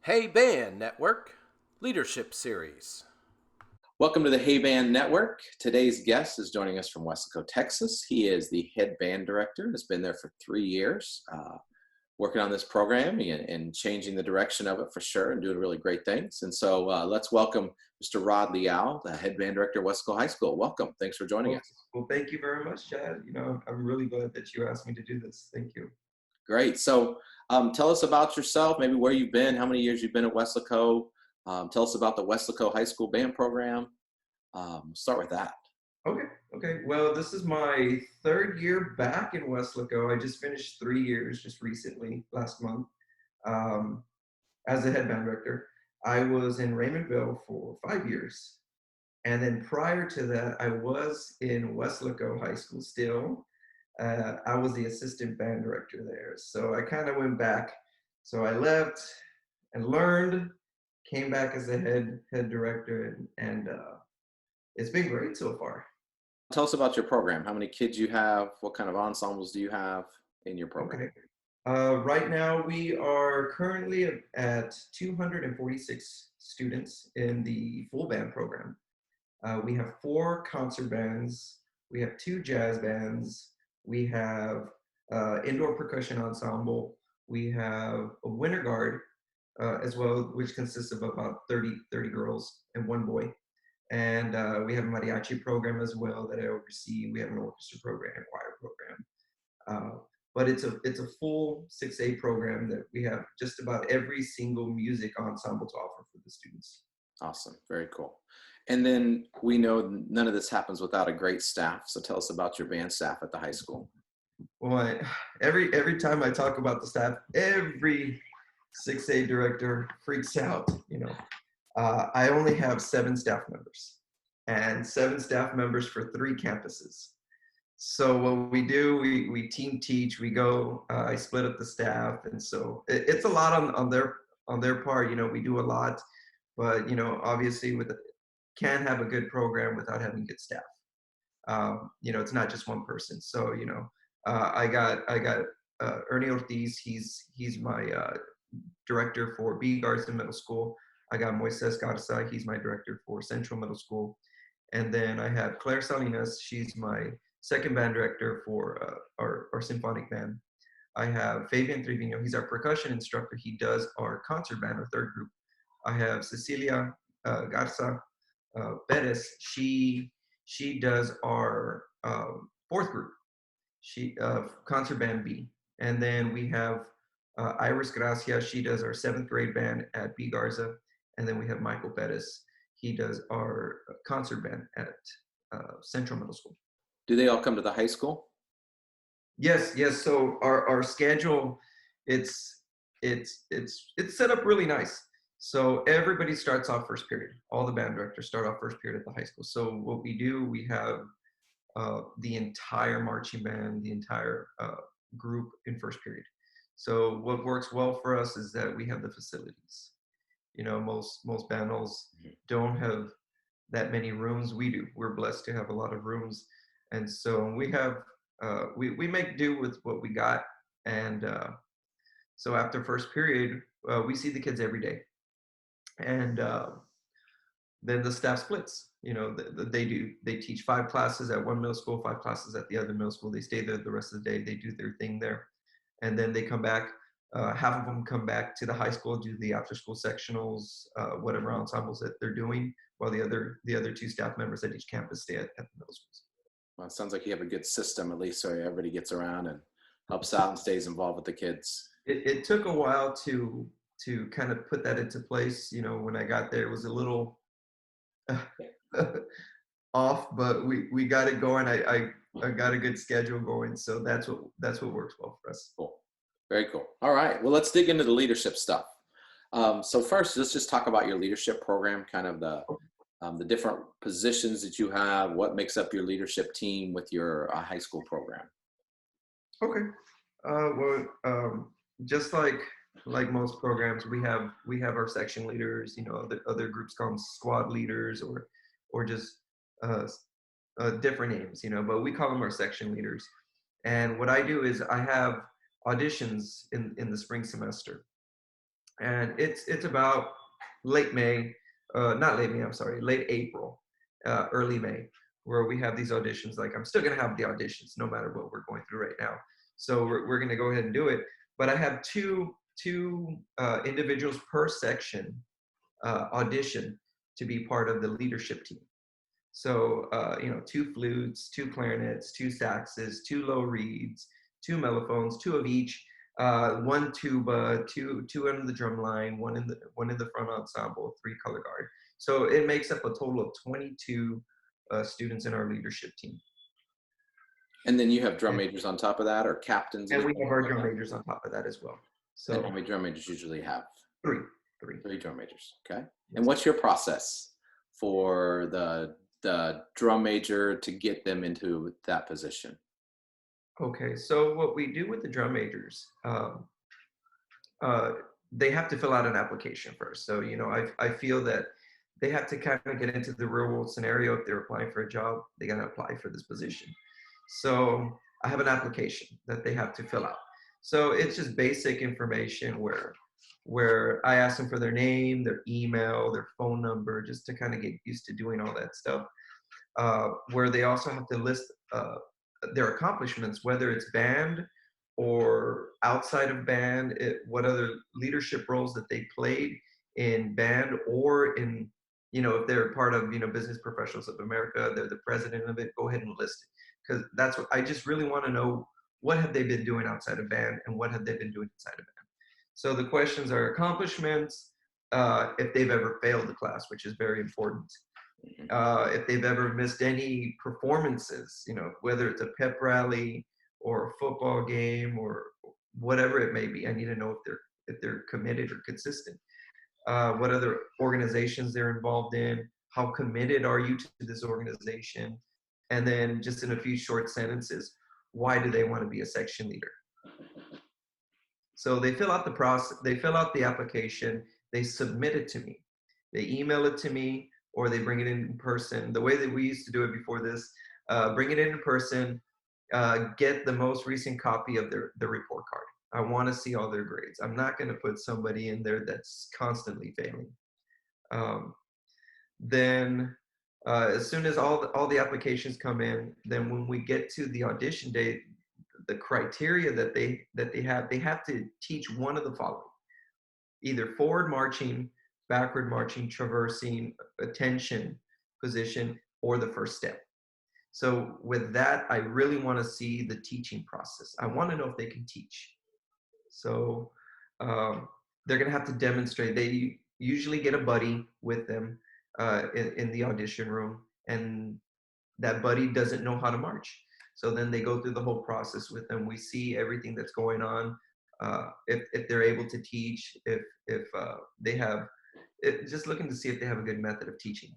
Hey Band Network Leadership Series. Welcome to the Hey Band Network. Today's guest is joining us from Weslaco, Texas. He is the head band director, has been there for 3 years, working on this program and changing the direction of it for sure and doing really great things. And so let's welcome Mr. Rod Leal, the head band director of Weslaco High School. Welcome. Thanks for joining us. Well, thank you very much, Chad. I'm really glad that you asked me to do this. Thank you. Great. So tell us about yourself, maybe where you've been, how many years you've been at Weslaco. Tell us about the Weslaco High School band program. Start with that. Okay. Well, this is my 3rd year back in Weslaco. I just finished 3 years just recently, last month, as a head band director. I was in Raymondville for 5 years. And then prior to that, I was in Weslaco High School still. I was the assistant band director there. So I kind of went back. So I left and learned, came back as a head director, and it's been great so far. Tell us about your program. How many kids you have? What kind of ensembles do you have in your program? Okay. Right now, we are currently at 246 students in the full band program. We have 4 concert bands. We have 2 jazz bands. We have indoor percussion ensemble. We have a winter guard as well, which consists of about 30 girls and 1 boy. And we have a mariachi program as well that I oversee. We have an orchestra program, a choir program. But it's a full 6A program that we have just about every single music ensemble to offer for the students. Awesome. Very cool. And then we know none of this happens without a great staff. So tell us about your band staff at the high school. Well, every time I talk about the staff, every 6A director freaks out. I only have 7 staff members, and 7 staff members for 3 campuses. So what we do, we team teach. We go. I split up the staff, and so it's a lot on their part. We do a lot, but obviously can't have a good program without having good staff. It's not just one person. So I got Ernie Ortiz. He's my director for B. Garza Middle School. I got Moises Garza. He's my director for Central Middle School. And then I have Claire Salinas. She's my 2nd band director for our symphonic band. I have Fabian Trevino. He's our percussion instructor. He does our concert band, our 3rd group. I have Cecilia Garza Perez. She does our 4th group. She concert band B. And then we have Iris Gracia. She does our 7th grade band at B. Garza. And then we have Michael Perez. He does our concert band at Central Middle School. Do they all come to the high school? Yes. So our schedule, it's set up really nice. So everybody starts off first period. All the band directors start off first period at the high school. So what we do, we have the entire marching band, the entire group in first period. So what works well for us is that we have the facilities. Most band halls don't have that many rooms. We do. We're blessed to have a lot of rooms, and so we have we make do with what we got. And so after first period, we see the kids every day, and then the staff splits. They teach 5 classes at one middle school, 5 classes at the other middle school. They stay there the rest of the day. They do their thing there, and then they come back. Half of them come back to the high school, do the after-school sectionals, whatever ensembles that they're doing, while the other 2 staff members at each campus stay at the middle schools. Well, it sounds like you have a good system, at least, so everybody gets around and helps out and stays involved with the kids. It took a while to kind of put that into place. When I got there, it was a little off, but we got it going. I got a good schedule going, so that's what works well for us. Cool. Very cool. All right. Well, let's dig into the leadership stuff. So first, let's just talk about your leadership program, kind of the different positions that you have, what makes up your leadership team with your high school program. Okay. Just like most programs, we have our section leaders. Other groups call them squad leaders or just different names. But we call them our section leaders. And what I do is I have auditions in the spring semester. And it's about late May, not late May, I'm sorry, late April, early May, where we have these auditions. Like, I'm still gonna have the auditions no matter what we're going through right now. So we're gonna go ahead and do it. But I have two individuals per section audition to be part of the leadership team. So, two flutes, two clarinets, two saxes, two low reeds, two mellophones, two of each, one tuba, two under the drum line, one in the front ensemble, three color guard. So it makes up a total of 22 students in our leadership team. And then you have drum majors on top of that, or captains? And we have our drum majors on top of that as well. So and how many drum majors usually have? Three drum majors. Okay. Yes. And what's your process for the drum major to get them into that position? Okay, so what we do with the drum majors, they have to fill out an application first. So, I feel that they have to kind of get into the real world scenario. If they're applying for a job, they got to apply for this position. So I have an application that they have to fill out. So it's just basic information where I ask them for their name, their email, their phone number, just to kind of get used to doing all that stuff. Where they also have to list their accomplishments, whether it's band or outside of band, what other leadership roles that they played in band, or in, if they're part of, Business Professionals of America, they're the president of it, go ahead and list it. Because that's what I just really want to know. What have they been doing outside of band, and what have they been doing inside of band? So the questions are accomplishments, if they've ever failed the class, which is very important. If they've ever missed any performances, whether it's a pep rally or a football game or whatever it may be. I need to know if they're committed or consistent. What other organizations they're involved in, how committed are you to this organization? And then just in a few short sentences, why do they want to be a section leader? So they fill out the process, they fill out the application, they submit it to me. They email it to me, or they bring it in person. The way that we used to do it before this, bring it in person, get the most recent copy of the report card. I want to see all their grades. I'm not going to put somebody in there that's constantly failing. Then as soon as all the applications come in, then when we get to the audition date, the criteria that they have to teach one of the following: either forward marching, backward marching, traversing, attention position, or the first step. So with that, I really want to see the teaching process. I want to know if they can teach. So they're going to have to demonstrate. They usually get a buddy with them in the audition room, and that buddy doesn't know how to march. So then they go through the whole process with them. We see everything that's going on. If they're able to teach, if they have, just looking to see if they have a good method of teaching.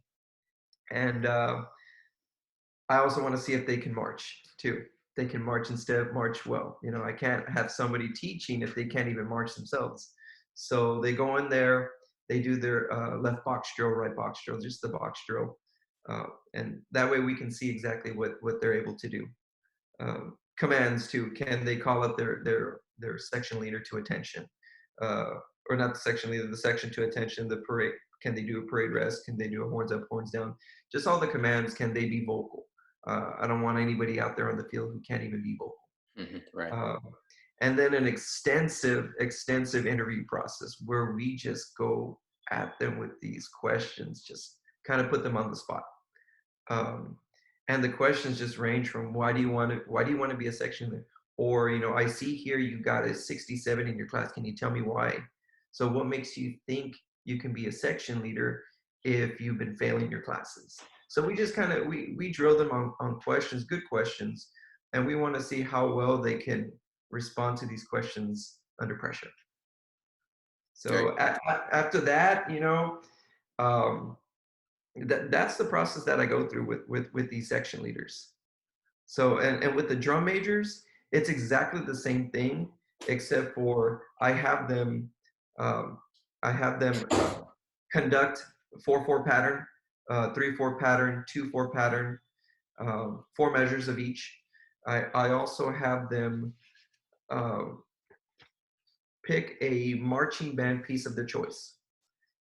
And I also want to see if they can march too. They can march instead, march well. I can't have somebody teaching if they can't even march themselves. So they go in there, they do their left box drill, right box drill, just the box drill. And that way we can see exactly what they're able to do. Commands too, can they call up their section leader to attention? Or not the section leader, the section to attention, the parade. Can they do a parade rest? Can they do a horns up, horns down? Just all the commands. Can they be vocal? I don't want anybody out there on the field who can't even be vocal. Mm-hmm, right. And then an extensive interview process where we just go at them with these questions, just kind of put them on the spot. And the questions just range from why do you want to be a section leader? Or, I see here you got a 67 in your class. Can you tell me why? So what makes you think you can be a section leader if you've been failing your classes? So we just kind of, we drill them on questions, good questions, and we want to see how well they can respond to these questions under pressure. So after that, that's the process that I go through with these section leaders. So, and with the drum majors, it's exactly the same thing, except for I have them conduct 4/4 pattern, 3/4 pattern, 2/4 pattern, 4 measures of each. I also have them pick a marching band piece of their choice.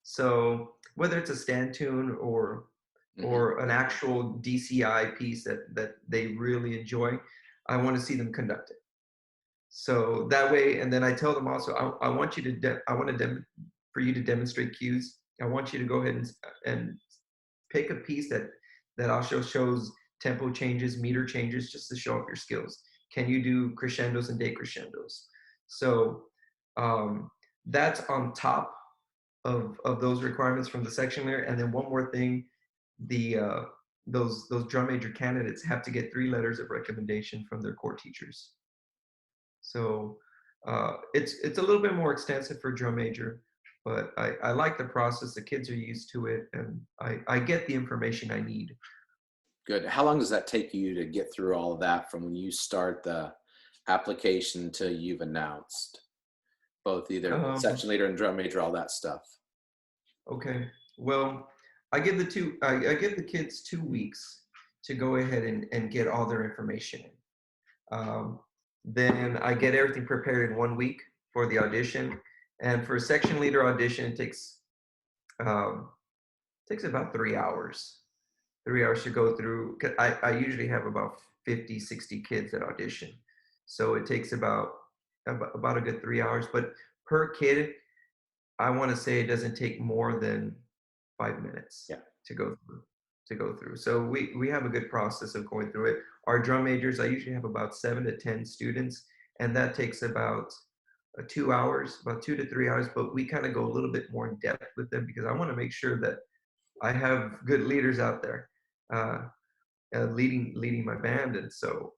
So whether it's a stand tune or an actual DCI piece that they really enjoy, I want to see them conduct it. So that way, and then I tell them also, I want you to, for you to demonstrate cues. I want you to go ahead and pick a piece that also shows tempo changes, meter changes, just to show off your skills. Can you do crescendos and decrescendos? So that's on top of those requirements from the section leader. And then one more thing, those drum major candidates have to get 3 letters of recommendation from their core teachers. So it's a little bit more extensive for drum major, but I like the process. The kids are used to it, and I get the information I need. Good. How long does that take you to get through all of that from when you start the application to you've announced? Both either section leader and drum major, all that stuff. Okay. Well, I give the kids 2 weeks to go ahead and get all their information in. Then I get everything prepared in 1 week for the audition. And for a section leader audition, it takes about 3 hours. 3 hours to go through. I usually have about 50, 60 kids that audition. So it takes about a good 3 hours. But per kid, I want to say it doesn't take more than 5 minutes to go through. So we have a good process of going through it. Our drum majors, I usually have about 7 to 10 students, and that takes about 2 hours, about 2 to 3 hours. But we kind of go a little bit more in depth with them because I want to make sure that I have good leaders out there leading my band. And so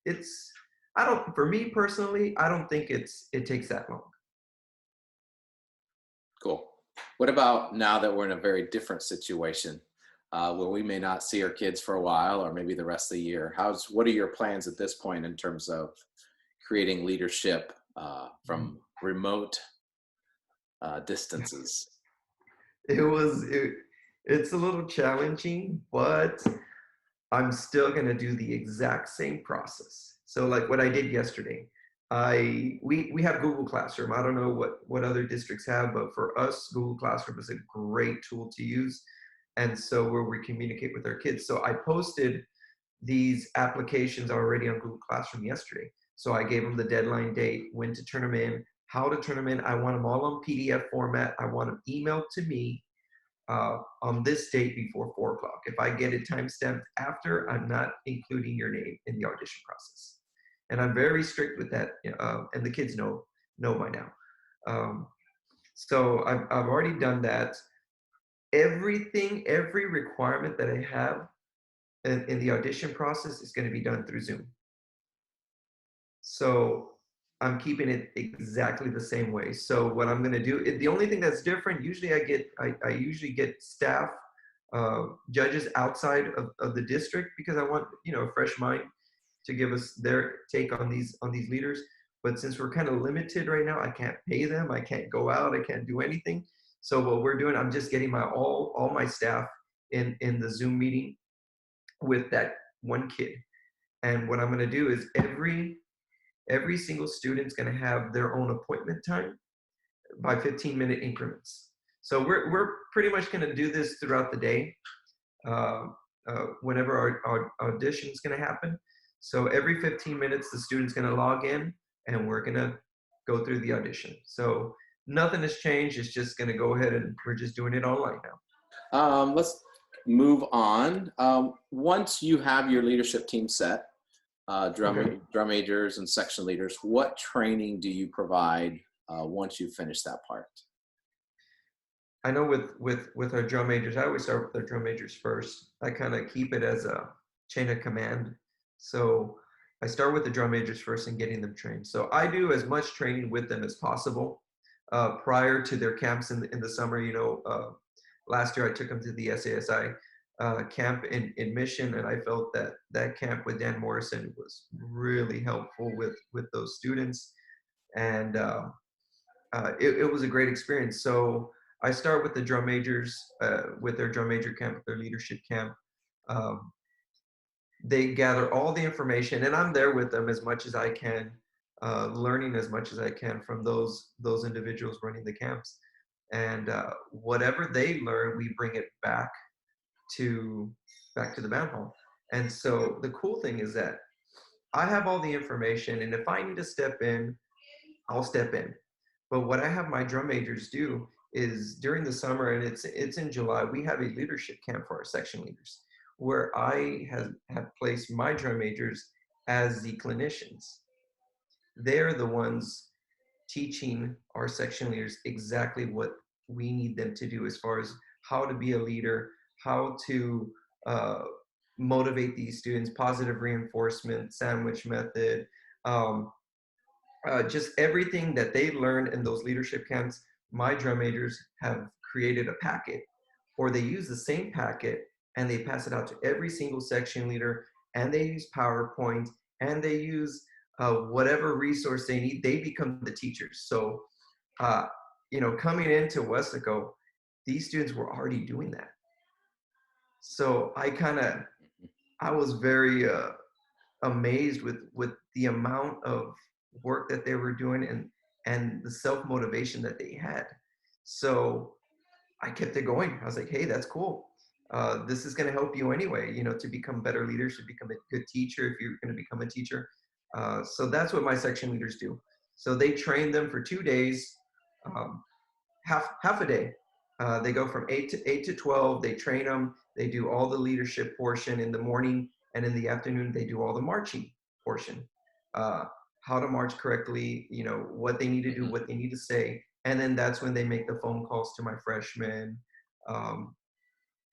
it's for me personally, I don't think it takes that long. Cool. What about now that we're in a very different situation where we may not see our kids for a while or maybe the rest of the year? What are your plans at this point in terms of creating leadership from remote distances? It's a little challenging, but I'm still going to do the exact same process. So like what I did yesterday, we have Google Classroom. I don't know what other districts have, but for us, Google Classroom is a great tool to use. And so where we communicate with our kids. So I posted these applications already on Google Classroom yesterday. So I gave them the deadline date, when to turn them in, how to turn them in. I want them all on PDF format. I want them emailed to me on this date before 4 o'clock. If I get it timestamped after, I'm not including your name in the audition process. And I'm very strict with that, and the kids know by now. So I've already done that. Every requirement that I have in the audition process is going to be done through Zoom. So I'm keeping it exactly the same way. So what I'm going to do, the only thing that's different, usually I usually get staff, judges outside of the district, because I want, a fresh mind to give us their take on these leaders. But since we're kind of limited right now, I can't pay them. I can't go out. I can't do anything. So what we're doing, I'm just getting all my staff in the Zoom meeting with that one kid. And what I'm going to do is every single student's going to have their own appointment time by 15-minute increments. So we're pretty much going to do this throughout the day, whenever our audition is going to happen. So every 15 minutes, the student's going to log in, and we're going to go through the audition. So nothing has changed. It's just going to go ahead, and we're just doing it online now. Let's move on. Once you have your leadership team set, drum majors and section leaders, what training do you provide once you finish that part? I know with our drum majors, I always start with our drum majors first. I kind of keep it as a chain of command. So I start with the drum majors first and getting them trained. So I do as much training with them as possible prior to their camps in the summer. Last year I took them to the SASI camp in Mission, and I felt that camp with Dan Morrison was really helpful with those students, and it was a great experience. So I start with the drum majors with their drum major camp, their leadership camp. They gather all the information, and I'm there with them as much as I can learning as much as I can from those individuals running the camps. And whatever they learn, we bring it to the band hall. And so the cool thing is that I have all the information, and if I need to step in, I'll step in. But what I have my drum majors do is during the summer, and it's in July, we have a leadership camp for our section leaders, where I have placed my drum majors as the clinicians. They're the ones teaching our section leaders exactly what we need them to do as far as how to be a leader, how to motivate these students, positive reinforcement, sandwich method, just everything that they learn in those leadership camps. My drum majors have created a packet, or they use the same packet and they pass it out to every single section leader, and they use PowerPoint, and they use whatever resource they need. They become the teachers. So, coming into Weslaco, these students were already doing that. So I was very amazed with the amount of work that they were doing and the self-motivation that they had. So I kept it going. I was like, hey, that's cool. This is going to help you anyway, to become better leaders, to become a good teacher if you're going to become a teacher. So that's what my section leaders do. So they train them for 2 days, half a day. They go from 8 to 12. They train them. They do all the leadership portion in the morning, and in the afternoon they do all the marching portion. How to march correctly, what they need to do, what they need to say, and then that's when they make the phone calls to my freshmen,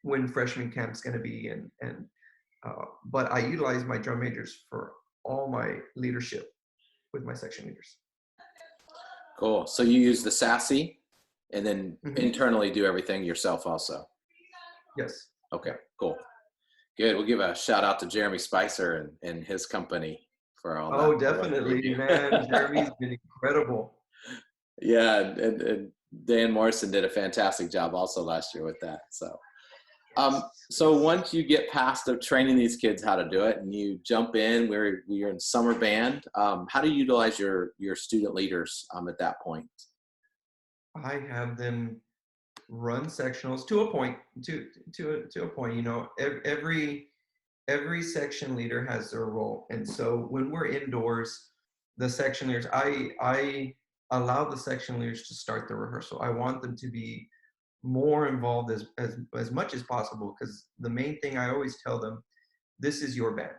when freshman camp's going to be, but I utilize my drum majors for all my leadership with my section leaders. Cool. So you use the SASE and then internally do everything yourself also? Yes. Okay, cool. Good. We'll give a shout out to Jeremy Spicer and his company for all that. Oh, definitely, man. Jeremy's been incredible. Yeah, and Dan Morrison did a fantastic job also last year with that. So once you get past of training these kids how to do it and you jump in, we're in summer band, how do you utilize your student leaders at that point? I have them run sectionals to a point, every section leader has their role. And so when we're indoors, the section leaders, I allow the section leaders to start the rehearsal. I want them to be more involved as much as possible, because the main thing I always tell them, this is your band.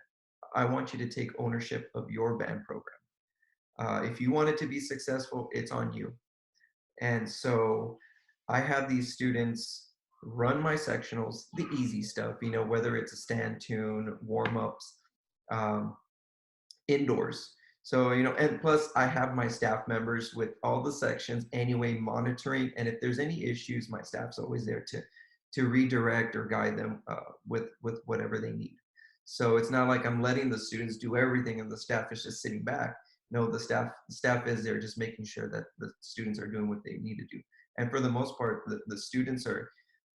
I want you to take ownership of your band program. If you want it to be successful, it's on you. And so I have these students run my sectionals, the easy stuff, whether it's a stand tune, warm-ups, indoors. So, and plus I have my staff members with all the sections anyway, monitoring. And if there's any issues, my staff's always there to redirect or guide them with whatever they need. So it's not like I'm letting the students do everything and the staff is just sitting back. No, the staff is there just making sure that the students are doing what they need to do. And for the most part, the students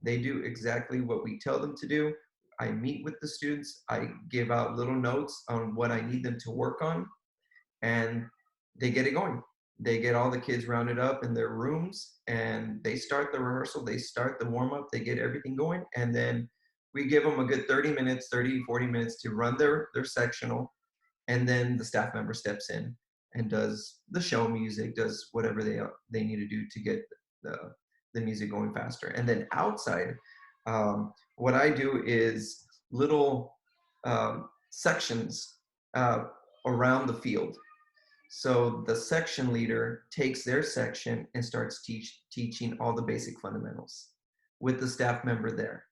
they do exactly what we tell them to do. I meet with the students. I give out little notes on what I need them to work on, and they get it going. They get all the kids rounded up in their rooms, and they start the rehearsal. They start the warm-up. They get everything going, and then we give them a good 30 minutes, 30, 40 minutes to run their sectional, and then the staff member steps in and does the show music, does whatever they need to do to get the music going faster. And then outside, what I do is little sections around the field. So the section leader takes their section and starts teaching all the basic fundamentals with the staff member there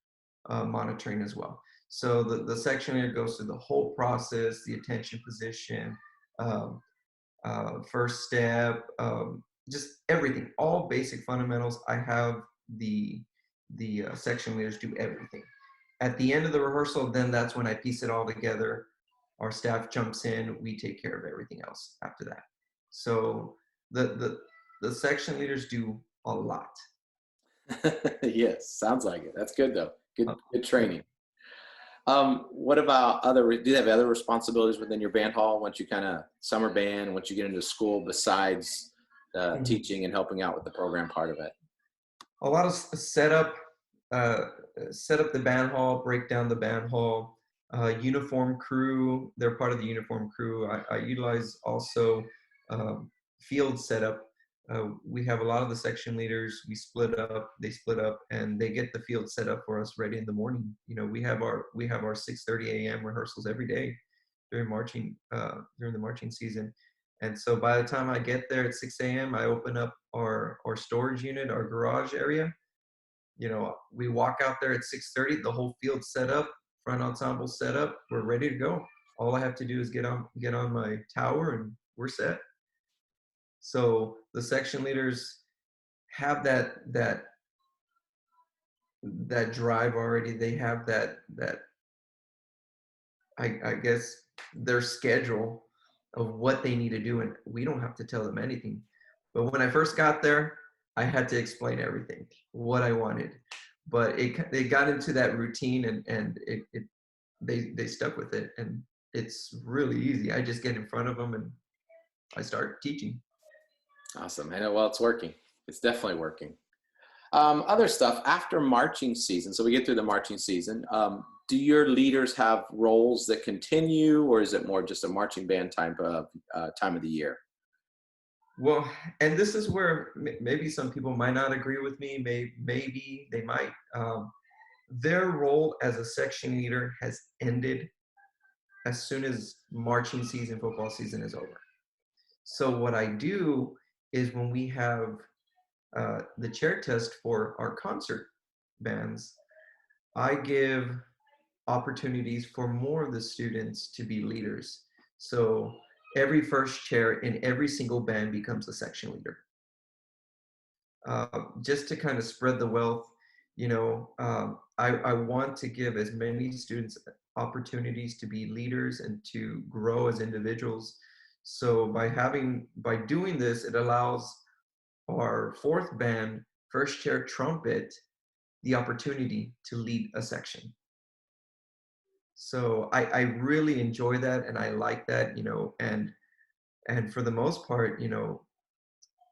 monitoring as well. So the section leader goes through the whole process, the attention position, first step, just everything, all basic fundamentals. I have the section leaders do everything. At the end of the rehearsal, then that's when I piece it all together. Our staff jumps in, we take care of everything else after that. So the section leaders do a lot. Yes, sounds like it. That's good though. Good training. What about do you have other responsibilities within your band hall once you kind of summer band, once you get into school besides teaching and helping out with the program part of it? A lot of uh, set up the band hall, break down the band hall, uniform crew. They're part of the uniform crew. I utilize also field setup. We have a lot of the section leaders. We split up. They split up, and they get the field set up for us ready in the morning. You know, we have our 6:30 a.m. rehearsals every day during the marching season. And so by the time I get there at 6 a.m., I open up our storage unit, our garage area. You know, we walk out there at 6:30, the whole field set up, front ensemble set up, we're ready to go. All I have to do is get on my tower and we're set. So the section leaders have that drive already. They have that I guess their schedule of what they need to do, and we don't have to tell them anything. But when I first got there, I had to explain everything, what I wanted. But they got into that routine, and they stuck with it, and it's really easy. I just get in front of them and I start teaching. Awesome. I know. Well, it's working. It's definitely working. Other stuff after marching season. So we get through the marching season. Do your leaders have roles that continue, or is it more just a marching band time of the year? Well, and this is where maybe some people might not agree with me. Maybe they might. Their role as a section leader has ended as soon as marching season, football season is over. So what I do is when we have the chair test for our concert bands, I give opportunities for more of the students to be leaders. So every first chair in every single band becomes a section leader. Just to kind of spread the wealth, you know, I want to give as many students opportunities to be leaders and to grow as individuals. So by doing this, it allows our fourth band, first chair trumpet, the opportunity to lead a section. So I really enjoy that, and I like that, you know, and for the most part, you know,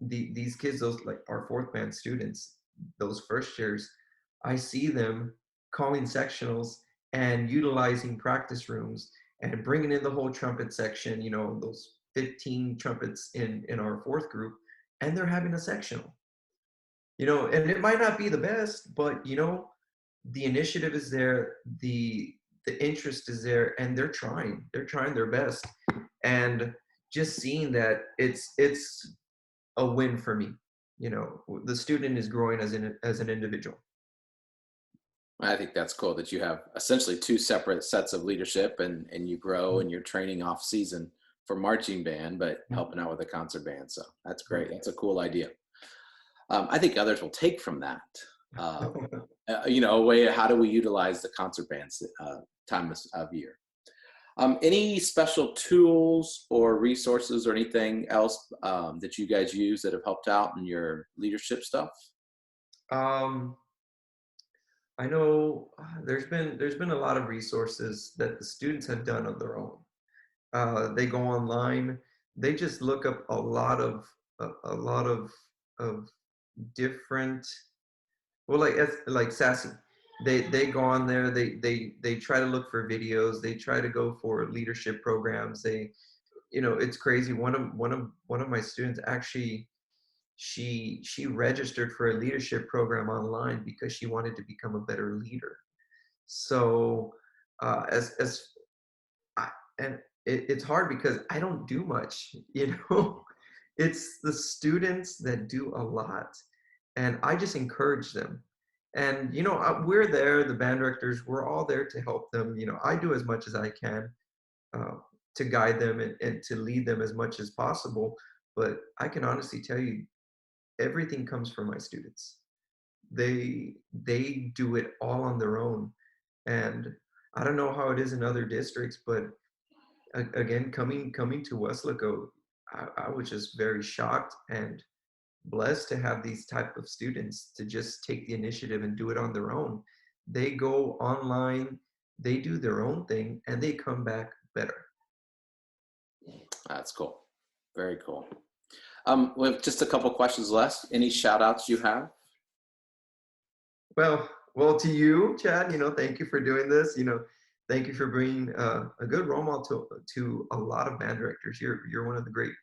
these kids, those like our fourth band students, those first chairs, I see them calling sectionals and utilizing practice rooms and bringing in the whole trumpet section, you know, those 15 trumpets in our fourth group, and they're having a sectional. You know, and it might not be the best, but you know, the initiative is there, the interest is there, and they're trying their best. And just seeing that, it's a win for me. You know, the student is growing as an individual. I think that's cool that you have essentially two separate sets of leadership, and you grow and you're training off season for marching band, but helping out with the concert band. So that's great. That's a cool idea. I think others will take from that. You know, a way, how do we utilize the concert band's time of year? Any special tools or resources or anything else that you guys use that have helped out in your leadership stuff? I know there's been a lot of resources that the students have done on their own. They go online. They just look up a lot of different, well, like Sassy. They go on there. They try to look for videos. They try to go for leadership programs. You know, it's crazy. One of my students actually, she registered for a leadership program online because she wanted to become a better leader. So it's hard because I don't do much, you know. It's the students that do a lot, and I just encourage them. And you know, we're there, the band directors, we're all there to help them. You know, I do as much as I can to guide them and to lead them as much as possible. But I can honestly tell you, everything comes from my students. They do it all on their own. And I don't know how it is in other districts, but again, coming to Weslaco, I was just very shocked and blessed to have these type of students to just take the initiative and do it on their own. They go online, they do their own thing, and they come back better. That's cool. Very cool. We have just a couple questions left. Any shout outs you have? Well, to you, Chad, thank you for doing this. Thank you for being a good role model to a lot of band directors. You're one of the great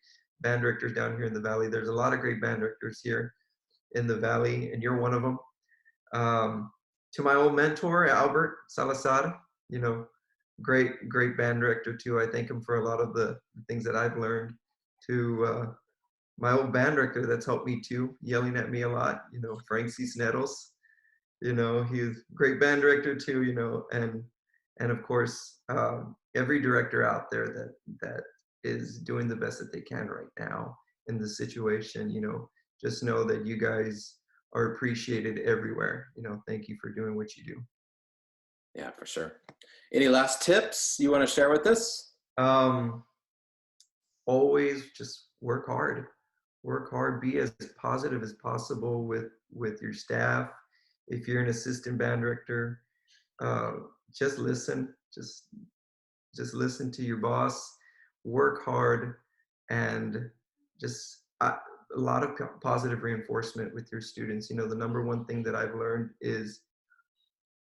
band directors down here in the Valley. There's a lot of great band directors here in the Valley, and you're one of them. To my old mentor, Albert Salazar, great band director too. I thank him for a lot of the things that I've learned. To my old band director that's helped me too, yelling at me a lot, Frank Cisneros. He's a great band director too, and of course, every director out there that is doing the best that they can right now in the situation, just know that you guys are appreciated everywhere. Thank you for doing what you do. Yeah, for sure. Any last tips you want to share with us? Always just work hard, be as positive as possible with your staff. If you're an assistant band director, just listen, just listen to your boss, work hard, and just a lot of positive reinforcement with your students. The number one thing that I've learned is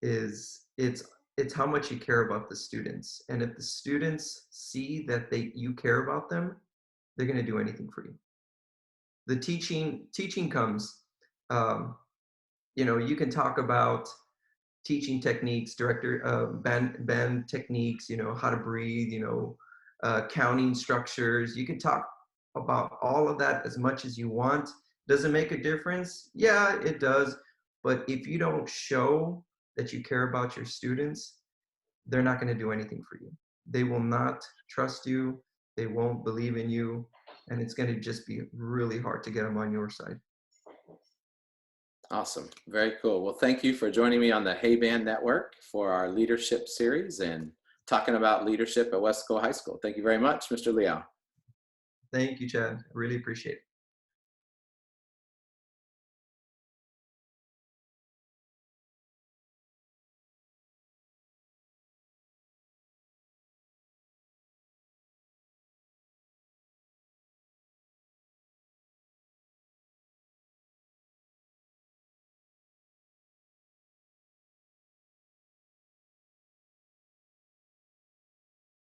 it's how much you care about the students. And if the students see that you care about them, they're going to do anything for you. The teaching comes, you can talk about teaching techniques, band techniques, how to breathe, counting structures. You can talk about all of that as much as you want. Does it make a difference? Yeah, it does. But if you don't show that you care about your students, they're not going to do anything for you. They will not trust you. They won't believe in you. And it's going to just be really hard to get them on your side. Awesome. Very cool. Well, thank you for joining me on the Hey Band Network for our leadership series and talking about leadership at Weslaco High School. Thank you very much, Mr. Leal. Thank you, Chad. I really appreciate it.